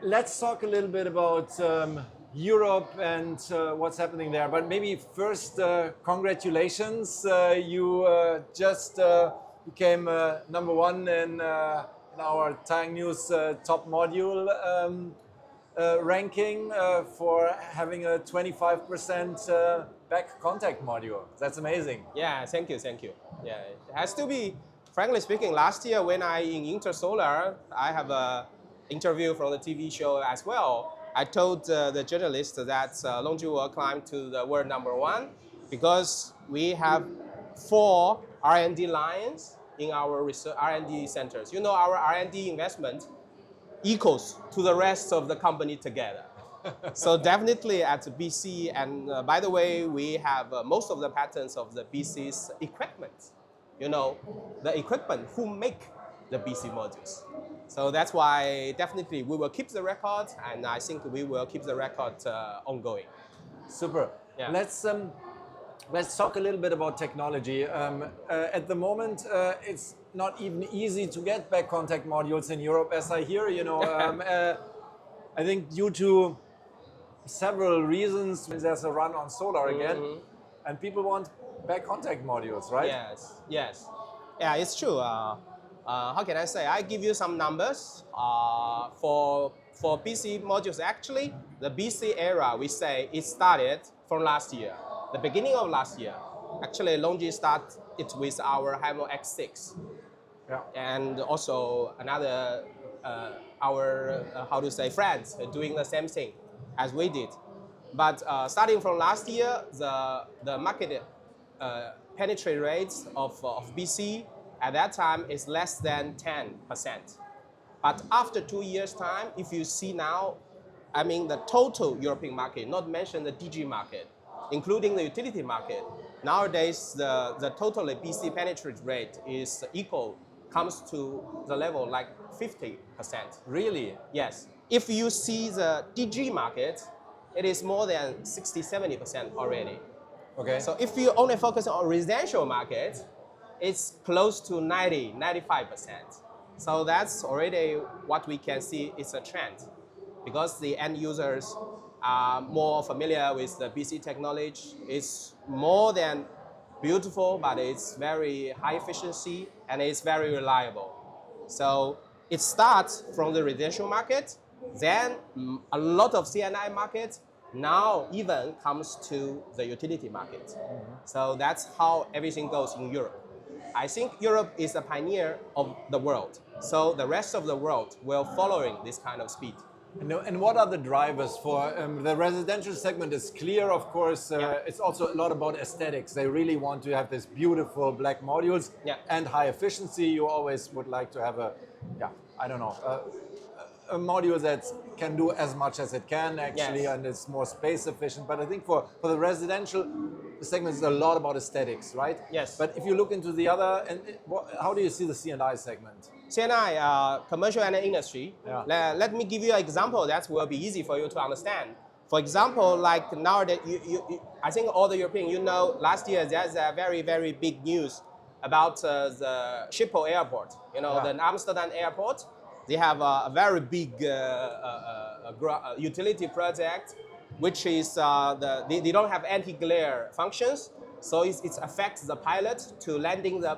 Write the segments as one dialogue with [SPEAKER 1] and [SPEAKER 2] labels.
[SPEAKER 1] Let's talk a little bit about Europe and what's happening there. But maybe first, congratulations. You just became #1 in our TaiyangNews Top Module Ranking for having a 25% back contact module. That's amazing.
[SPEAKER 2] Yeah, thank you, thank you. Yeah, it has to be, frankly speaking, last year when I in Intersolar, I have a interview from the TV show as well. I told the journalist that LONGi will climb to the world #1 because we have 4 R&D lines in our research R&D centers. You know, our R&D investment equals to the rest of the company together. So definitely at BC, and by the way, we have most of the patents of the BC's equipment. You know, the equipment who make the BC modules. So that's why definitely we will keep the record, and I think we will keep the record ongoing.
[SPEAKER 1] Super.
[SPEAKER 2] Yeah.
[SPEAKER 1] Let's talk a little bit about technology. At the moment, it's not even easy to get back contact modules in Europe, as I hear. You know, I think due to several reasons, there's a run on solar again, and people want back contact modules, right?
[SPEAKER 2] Yes, yes. Yeah, it's true. How can I say? I give you some numbers for BC modules. Actually, the BC era, we say it started from last year, the beginning of last year. Actually, LONGi started it with our Hamo X6.
[SPEAKER 1] Yeah.
[SPEAKER 2] And also another, our, how to say, friends doing the same thing as we did. But starting from last year, the market penetration rates of BC at that time is less than 10%. But after 2 years' time, if you see now, I mean the total European market, not mention the DG market, including the utility market, nowadays the total BC penetration rate is comes to the level like 50%.
[SPEAKER 1] Really?
[SPEAKER 2] Yes. If you see the DG market, it is more than 60-70% already.
[SPEAKER 1] Okay.
[SPEAKER 2] So if you only focus on residential market, it's close to 90-95%. So that's already what we can see is a trend, because the end users are more familiar with the BC technology. It's more than beautiful, but it's very high efficiency and it's very reliable. So it starts from the residential market, then a lot of CNI markets, now even comes to the utility market. So that's how everything goes in Europe. I think Europe is a pioneer of the world. So the rest of the world will following this kind of speed.
[SPEAKER 1] And what are the drivers for the residential segment? Is clear, of course. It's also a lot about aesthetics. They really want to have this beautiful black modules and high efficiency. You always would like to have a, I don't know, a module that can do as much as it can actually, and it's more space efficient. But I think for the residential segment, it's a lot about aesthetics, right?
[SPEAKER 2] Yes.
[SPEAKER 1] But if you look into the other, how do you see the C&I segment?
[SPEAKER 2] CNI, commercial and industry. Let me give you an example that will be easy for you to understand. For example, like nowadays, I think all the European, you know, last year there's a very, very big news about the Schiphol airport. You know, the Amsterdam airport. They have a very big utility project, which is they don't have anti-glare functions, so it affects the pilot to landing the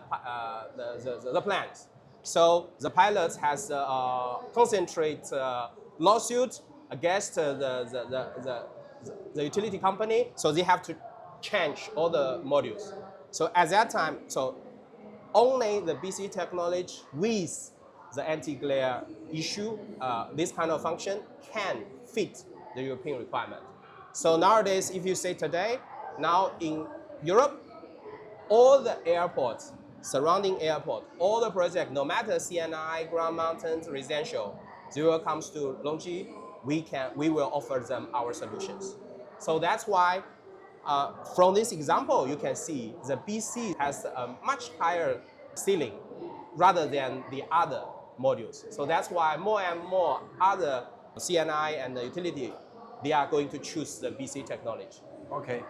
[SPEAKER 2] planes. So the pilot has concentrate lawsuit against the utility company, so they have to change all the modules. So at that time, so only the BC technology with the anti-glare issue, this kind of function can fit the European requirement. So nowadays, if you say today, now in Europe, all the airports, surrounding airport, all the projects, no matter CNI, ground mountains, residential, they will come to LONGi, we will offer them our solutions. So that's why, from this example, you can see the BC has a much higher ceiling rather than the other modules. So that's why more and more other CNI and the utility, they are going to choose the BC technology.
[SPEAKER 1] Okay.